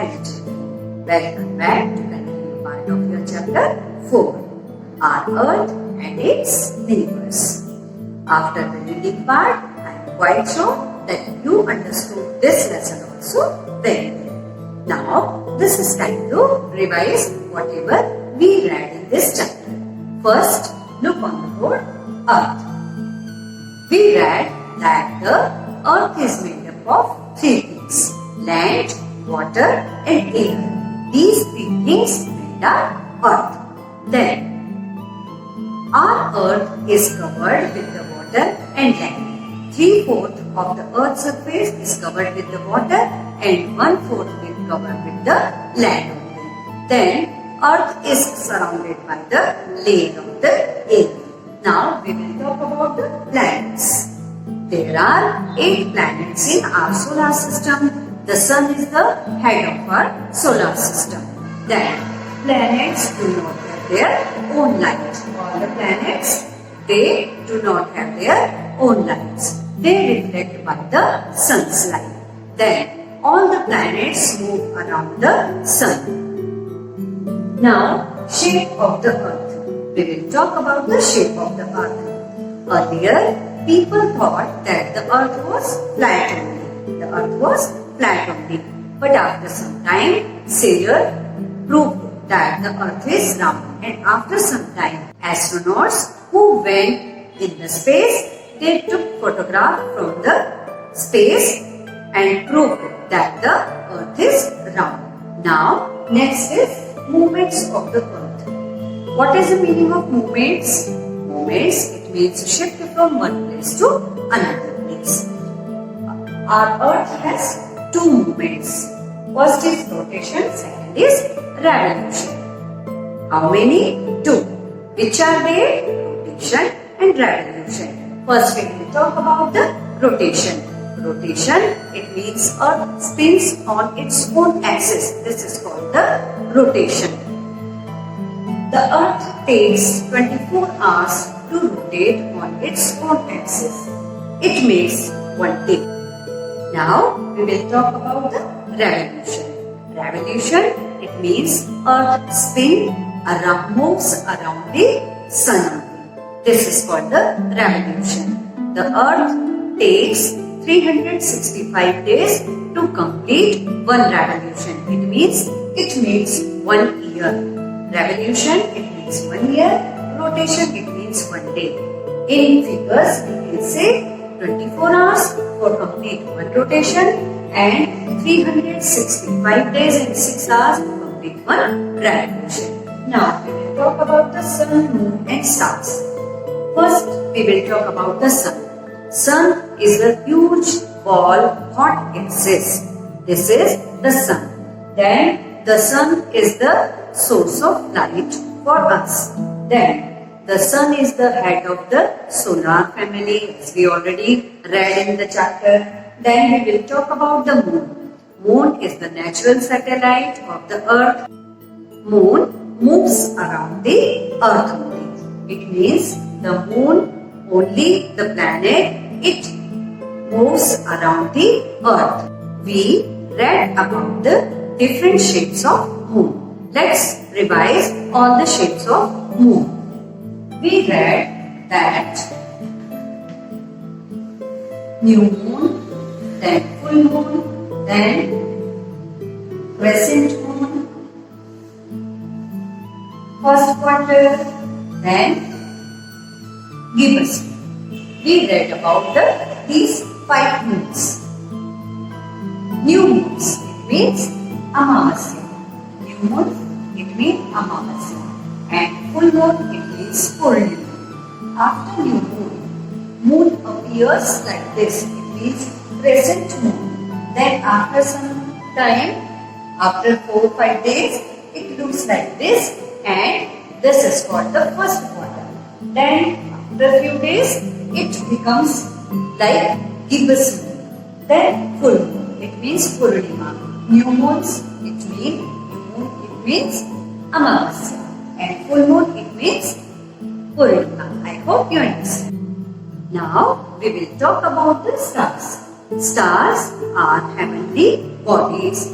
a little. Welcome back to continue part of your chapter 4, Our Earth and its Universe. After the reading part, I am quite sure that you understood this lesson also very well. Now, this is time to revise whatever we read in this chapter. First, look on the board, Earth. We read that the Earth is made up of 3 things: land, water and air. These 3 things made our Earth. Then, our Earth is covered with the water and land. 3/4 of the Earth's surface is covered with the water and 1/4 is covered with the land only. Then, Earth is surrounded by the layer of the air. Now, we will talk about the planets. There are 8 planets in our solar system. The Sun is the head of our solar system. Then, planets do not have their own light. All the planets, they do not have their own lights. They reflect by the Sun's light. Then, all the planets move around the Sun. Now, shape of the Earth. We will talk about the shape of the Earth. Earlier, people thought that the Earth was flat only. The Earth was flat only. But after some time, sailors proved that the Earth is round. And after some time, astronauts who went in the space, they took photograph from the space and proved that the Earth is round. Now, next is movements of the Earth. What is the meaning of movements? Movements, it means to shift from one place to another place. Our Earth has 2 movements. First is rotation, second is revolution. How many? 2. Which are they? Rotation and revolution. First we will talk about the rotation. Rotation, it means Earth spins on its own axis. This is called the rotation. The Earth takes 24 hours to rotate on its own axis. It makes 1 day. Now, we will talk about the revolution. Revolution, it means Earth moves around the Sun. This is called the revolution. The Earth takes 365 days to complete 1 revolution. It means it makes 1 year. Revolution, it means 1 year. Rotation, it means 1 day. In figures, we will say 24 hours for complete 1 rotation and 365 days and 6 hours to complete 1 revolution. Now, we will talk about the Sun, Moon and stars. First, we will talk about the Sun. Sun is a huge ball hot gases. This is the Sun. Then, the Sun is the source of light for us. Then, the Sun is the head of the solar family, as we already read in the chapter. Then we will talk about the Moon. Moon is the natural satellite of the Earth. Moon moves around the Earth only. It means the Moon, only the planet, it moves around the Earth. We read about the different shapes of Moon. Let's revise all the shapes of Moon. We read that new moon, then full moon, then crescent moon, first quarter, then gibbous moon. We read about these 5 moons. New moons, it means Amavasya. New moon, it means Amavasya. And full moon, it means Purnima. After new moon, moon appears like this. It means crescent moon. Then after some time, after 4 or 5 days, it looks like this, and this is called the first quarter. Then after a few days, it becomes like gibbous moon. Then full moon, it means Purnima. New moons, it means Amavasya. And full moon, it means Purnima. I hope you understand. Now, we will talk about the stars. Stars are heavenly bodies.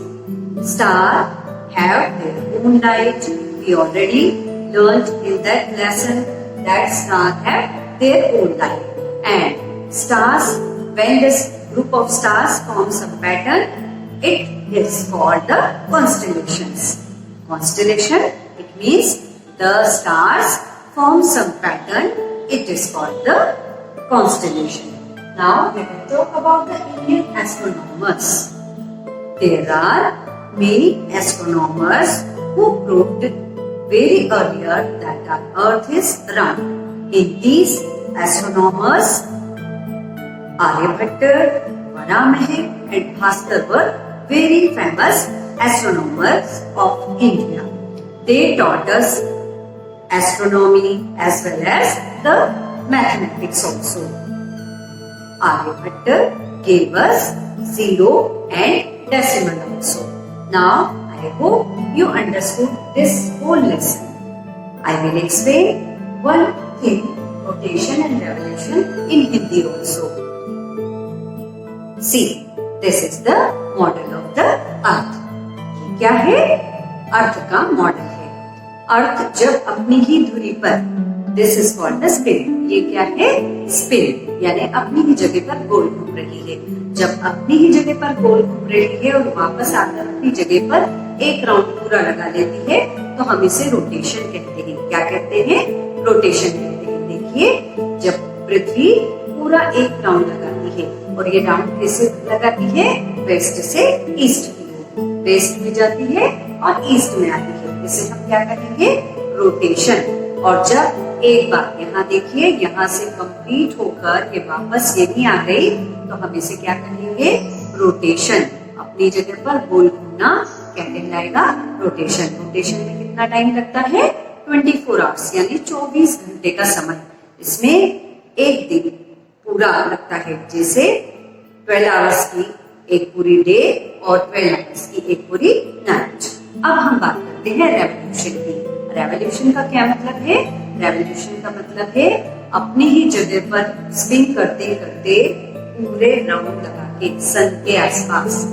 Stars have their own light. We already learned in that lesson that stars have their own light. And stars, when this group of stars forms a pattern, it is called the constellations. Constellation, it means the stars form some pattern. It is called the constellation. Now let us talk about the Indian astronomers. There are many astronomers who proved very earlier that our earth is round. In these astronomers, Aryabhatta, Varamah and Bhaskar were very famous astronomers of India. They taught us astronomy as well as the mathematics also. Aryabhatta gave us zero and decimal also. Now, I hope you understood this whole lesson. I will explain one thing, rotation and revolution, in Hindi also. See, this is the model of the earth. क्या है? अर्थ का model है. अर्थ जब अपनी ही धुरी पर, this is called the spin. ये क्या है? स्पिन, यानी अपनी ही जगह पर गोल घूम रही है. जब अपनी ही जगह पर गोल घूम रही है और वापस आकर अपनी जगह पर एक राउंड पूरा लगा लेती है, तो हम इसे रोटेशन कहते हैं. क्या कहते हैं? रोटेशन कहते हैं. देखिए, जब पृथ्वी पूरा एक राउंड लगाती है, और ये राउंड कैसे लगाती है? वेस्ट से ईस्ट की ओर, वेस्ट में जाती है और ईस्ट में आती है. इसे हम क्या कहेंगे? रोटेशन. और जब एक बार यहाँ देखिए, यहाँ से कंप्लीट होकर ये वापस यहीं आ गई, तो हम इसे क्या कहेंगे? रोटेशन. अपनी जगह पर गोल घूमना क्या कहलाएगा? रोटेशन. रोटेशन में कितना टाइम लगता है? 24 आवर्स, यानी 24 घंटे का समय. इसमें एक दिन पूरा लगता है. जैसे 12 आवर्स की एक पूरी डे और 12 आवर्स की एक पूरी नाइट. अब हम बात करते हैं रेवोल्यूशन की. रेवोल्यूशन का क्या मतलब है? रेवोल्यूशन का मतलब है अपनी ही जगह पर स्पिन करते करते पूरे राउंड लगा के सन के आसपास.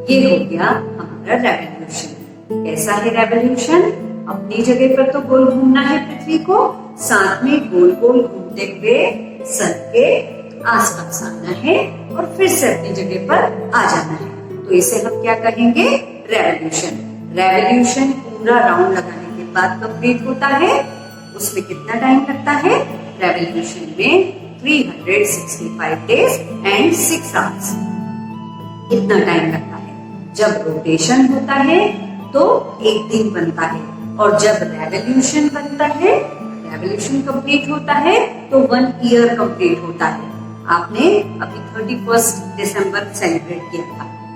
ये हो गया हमारा रेवोल्यूशन. कैसा है रेवोल्यूशन? अपनी जगह पर तो गोल घूमना है पृथ्वी को, साथ में गोल गोल घूमते हुए सन के आसपास आना है और फिर से अपनी जगह पर आ जाना है. तो इसे हम क्या कहेंगे? रेवोल्यूशन. रेवोल्यूशन पूरा राउंड लगाने के बाद कंप्लीट होता है. उसमें कितना टाइम लगता है? रेवोल्यूशन में 365 डेज एंड 6 आवर्स. इतना टाइम लगता है. जब रोटेशन होता है तो एक दिन बनता है, और जब रेवोल्यूशन बनता है, रेवोल्यूशन कंप्लीट होता है, तो 1 ईयर कंप्लीट होता है. आपने अभी 31 दिसंबर सेलिब्रेट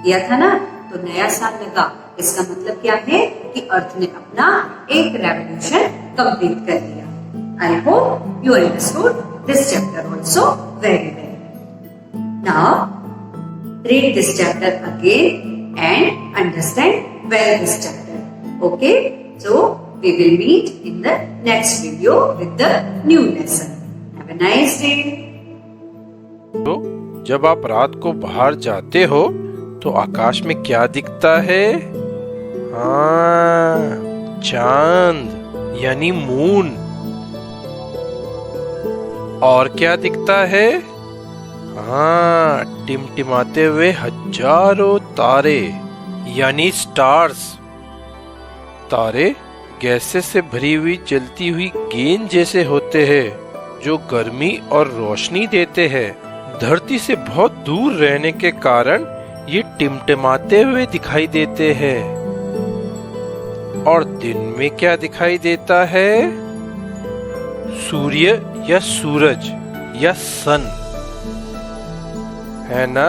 किया था ना? तो नया साल लगा. इसका मतलब क्या है? कि अर्थ ने अपना एक रेवोल्यूशन कंप्लीट कर लिया. I hope you understood this chapter also very well. Now read this chapter again and understand well this chapter. Okay? So, we will meet in the next video with the new lesson. Have a nice day. तो जब आप रात को बाहर जाते हो तो आकाश में क्या दिखता है? हाँ, चांद यानी मून. और क्या दिखता है? हाँ, टिमटिमाते हुए हजारों तारे यानी स्टार्स. तारे गैसें से भरी हुई जलती हुई गेंद जैसे होते हैं जो गर्मी और रोशनी देते हैं. धरती से बहुत दूर रहने के कारण ये टिमटिमाते हुए दिखाई देते हैं. और दिन में क्या दिखाई देता है? सूर्य या सूरज या सन, है ना?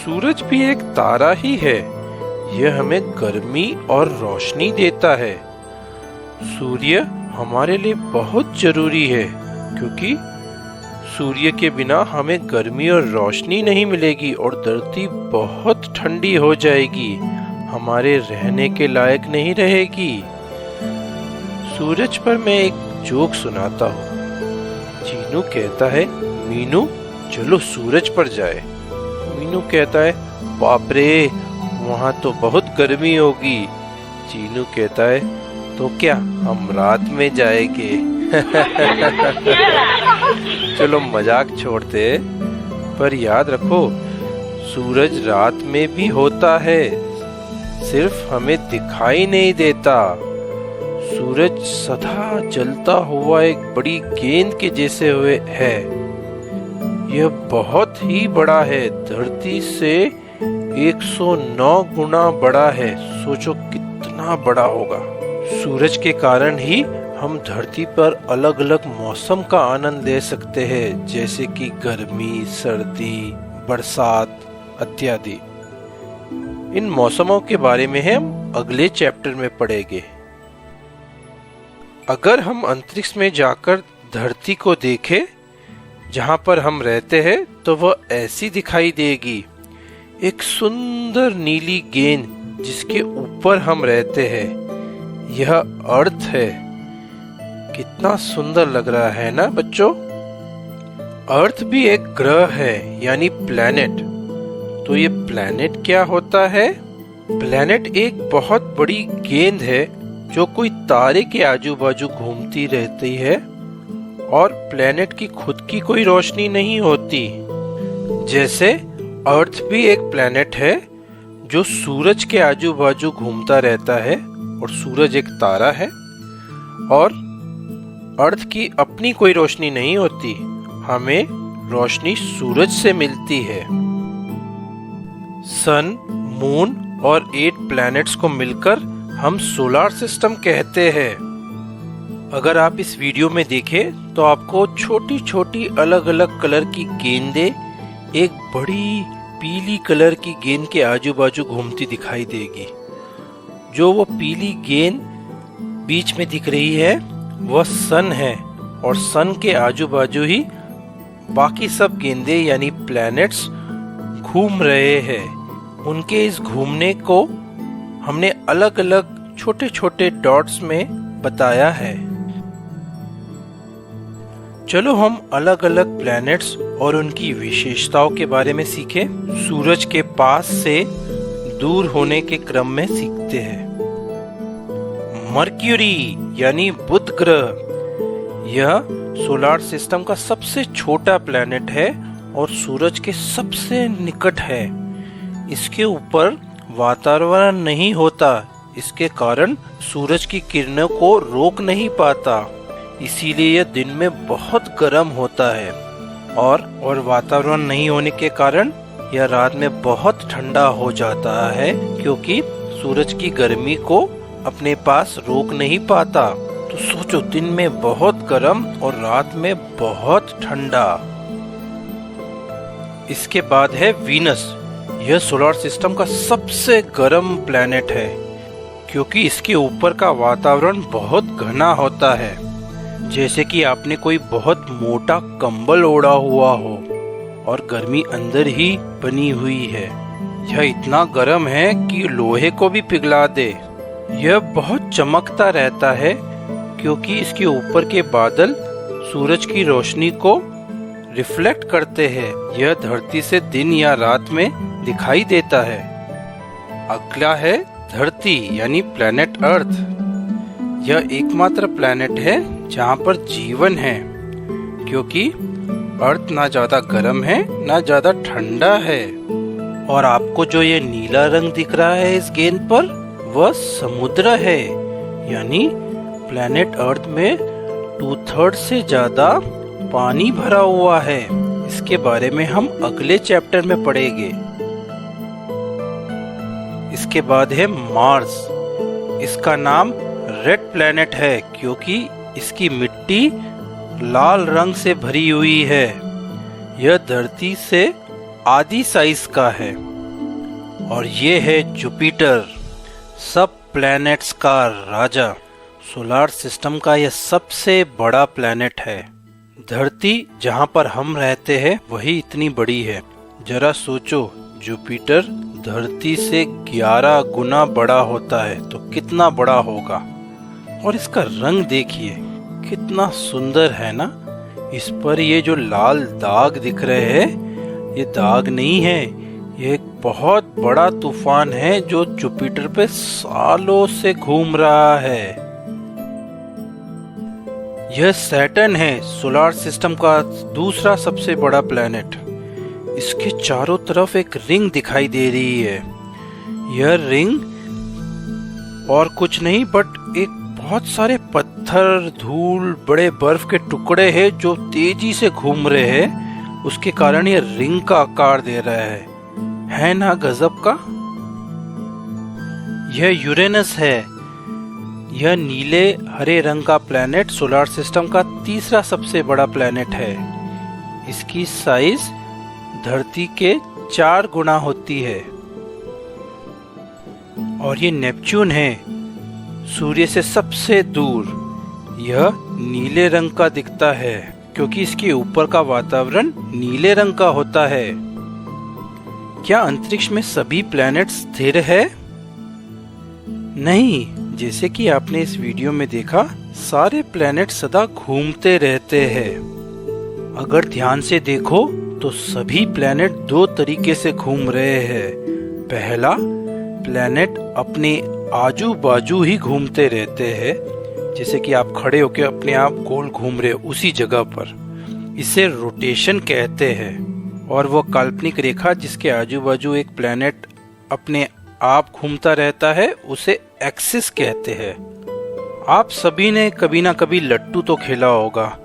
सूरज भी एक तारा ही है. यह हमें गर्मी और रोशनी देता है. सूर्य हमारे लिए बहुत जरूरी है, क्योंकि सूर्य के बिना हमें गर्मी और रोशनी नहीं मिलेगी और धरती बहुत ठंडी हो जाएगी, हमारे रहने के लायक नहीं रहेगी. सूरज पर मैं एक जोक सुनाता हूँ. चीनू कहता है, मीनू चलो सूरज पर जाए. मीनू कहता है, बाप रे वहाँ तो बहुत गर्मी होगी। चीनू कहता है, तो क्या हम रात में जाएंगे? चलो मजाक छोड़ते, पर याद रखो सूरज रात में भी होता है, सिर्फ हमें दिखाई नहीं देता। सूरज सदा जलता हुआ एक बड़ी गेंद के जैसे हुए है। यह बहुत ही बड़ा है, धरती से 109 गुना बड़ा है। सोचो कितना बड़ा होगा। सूरज के कारण ही हम धरती पर अलग अलग मौसम का आनंद ले सकते हैं, जैसे कि गर्मी, सर्दी, बरसात इत्यादि। इन मौसमों के बारे में हम अगले चैप्टर में पढ़ेंगे। अगर हम अंतरिक्ष में जाकर धरती को देखें जहां पर हम रहते हैं, तो वह ऐसी दिखाई देगी। एक सुंदर नीली गेंद जिसके ऊपर हम रहते हैं, यह अर्थ है। कितना सुंदर लग रहा है ना बच्चों? अर्थ भी एक ग्रह है, यानी प्लैनेट। तो ये प्लैनेट क्या होता है? प्लैनेट एक बहुत बड़ी गेंद है जो कोई तारे के आजू बाजू घूमती रहती है, और प्लैनेट की खुद की कोई रोशनी नहीं होती। जैसे अर्थ भी एक प्लैनेट है जो सूरज के आजू बाजू घूमता रहता है, और सूरज एक तारा है, और अर्थ की अपनी कोई रोशनी नहीं होती। हमें रोशनी सूरज से मिलती है। सन, मून और 8 प्लैनेट्स को मिलकर हम सोलर सिस्टम कहते हैं। अगर आप इस वीडियो में देखें तो आपको छोटी छोटी अलग अलग कलर की गेंदें एक बड़ी पीली कलर की गेंद के आजू बाजू घूमती दिखाई देगी। जो वो पीली गेंद बीच में दिख रही है वह सन है, और सन के आजू बाजू ही बाकी सब गेंदें यानी प्लैनेट्स घूम रहे हैं। उनके इस घूमने को हमने अलग अलग छोटे छोटे डॉट्स में बताया है। चलो हम अलग अलग प्लैनेट्स और उनकी विशेषताओं के बारे में सीखें। सूरज के पास से दूर होने के क्रम में सीखते हैं। मर्क्यूरी यानी बुध ग्रह, यह सोलर सिस्टम का सबसे छोटा प्लैनेट है और सूरज के सबसे निकट है। इसके ऊपर वातावरण नहीं होता, इसके कारण सूरज की किरणों को रोक नहीं पाता, इसीलिए यह दिन में बहुत गर्म होता है। और वातावरण नहीं होने के कारण यह रात में बहुत ठंडा हो जाता है, क्योंकि सूरज की गर्मी को अपने पास रोक नहीं पाता। तो सोचो, दिन में बहुत गर्म और रात में बहुत ठंडा। इसके बाद है वीनस। यह सोलर सिस्टम का सबसे गर्म प्लैनेट है, क्योंकि इसके ऊपर का वातावरण बहुत घना होता है, जैसे कि आपने कोई बहुत मोटा कंबल ओढ़ा हुआ हो और गर्मी अंदर ही बनी हुई है। यह इतना गर्म है कि लोहे को भी पिघला दे। यह बहुत चमकता रहता है, क्योंकि इसके ऊपर के बादल सूरज की रोशनी को रिफ्लेक्ट करते हैं। यह धरती से दिन या रात में दिखाई देता है। अगला है धरती यानी प्लैनेट अर्थ। यह एकमात्र प्लैनेट है जहाँ पर जीवन है, क्योंकि अर्थ ना ज्यादा गर्म है ना ज्यादा ठंडा है। और आपको जो ये नीला रंग दिख रहा है इस गेंद पर, वह समुद्र है। यानी प्लैनेट अर्थ में 2/3 से ज्यादा पानी भरा हुआ है। इसके बारे में हम अगले चैप्टर में पढ़ेंगे। इसके बाद है मार्स। इसका नाम रेड प्लैनेट है, क्योंकि इसकी मिट्टी लाल रंग से भरी हुई है। यह धरती से आधी साइज का है। और ये है जुपिटर, सब प्लैनेट्स का राजा। सोलर सिस्टम का यह सबसे बड़ा प्लैनेट है। धरती जहाँ पर हम रहते हैं वही इतनी बड़ी है। जरा सोचो, जुपिटर धरती से 11 गुना बड़ा होता है, तो कितना बड़ा होगा। और इसका रंग देखिए कितना सुंदर है ना। इस पर ये जो लाल दाग दिख रहे हैं, ये दाग नहीं है, ये एक बहुत बड़ा तूफान है जो जुपिटर पे सालों से घूम रहा है। यह सैटर्न है, सोलर सिस्टम का दूसरा सबसे बड़ा प्लेनेट। इसके चारों तरफ एक रिंग दिखाई दे रही है। यह रिंग और कुछ नहीं बट एक बहुत सारे पत्थर, धूल, बड़े बर्फ के टुकड़े हैं जो तेजी से घूम रहे हैं। उसके कारण यह रिंग का आकार दे रहा है ना गजब का। यह यूरेनस है। यह नीले हरे रंग का प्लेनेट सोलर सिस्टम का तीसरा सबसे बड़ा प्लेनेट है। इसकी साइज धरती के 4 गुना होती है। और ये नेपच्यून है, सूर्य से सबसे दूर। यह नीले रंग का दिखता है क्योंकि इसके ऊपर का वातावरण नीले रंग का होता है। क्या अंतरिक्ष में सभी प्लैनेट स्थिर है? नहीं, जैसे कि आपने इस वीडियो में देखा, सारे प्लैनेट सदा घूमते रहते हैं। अगर ध्यान से देखो तो सभी प्लैनेट 2 तरीके से घूम रहे हैं। पहला, प्लैनेट अपने आजू बाजू ही घूमते रहते हैं, जैसे कि आप खड़े होकर अपने आप गोल घूम रहे हो उसी जगह पर। इसे रोटेशन कहते हैं। और वो काल्पनिक रेखा जिसके आजू बाजू एक प्लैनेट अपने आप घूमता रहता है उसे एक्सिस कहते हैं। आप सभी ने कभी ना कभी लट्टू तो खेला होगा।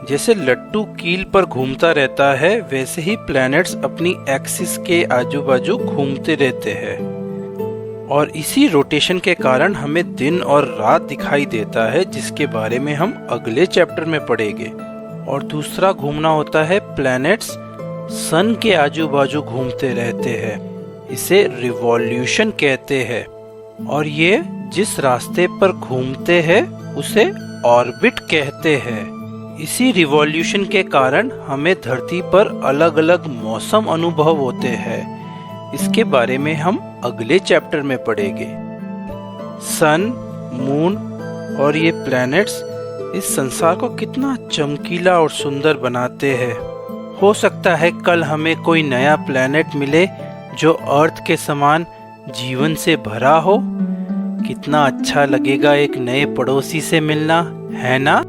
जैसे लट्टू कील पर घूमता रहता है, वैसे ही प्लैनेट्स अपनी एक्सिस के आजू बाजू घूमते रहते हैं। और इसी रोटेशन के कारण हमें दिन और रात दिखाई देता है, जिसके बारे में हम अगले चैप्टर में पढ़ेंगे। और दूसरा घूमना होता है प्लैनेट्स सन के आजू बाजू घूमते रहते हैं। इसे रिवॉल्यूशन कहते हैं। और ये जिस रास्ते पर घूमते हैं उसे ऑर्बिट कहते हैं। इसी रिवॉल्यूशन के कारण हमें धरती पर अलग अलग मौसम अनुभव होते हैं। इसके बारे में हम अगले चैप्टर में पढ़ेंगे। सन, मून और ये प्लैनेट्स इस संसार को कितना चमकीला और सुंदर बनाते हैं। हो सकता है कल हमें कोई नया प्लैनेट मिले जो अर्थ के समान जीवन से भरा हो। कितना अच्छा लगेगा एक नए पड़ोसी से मिलना, है ना?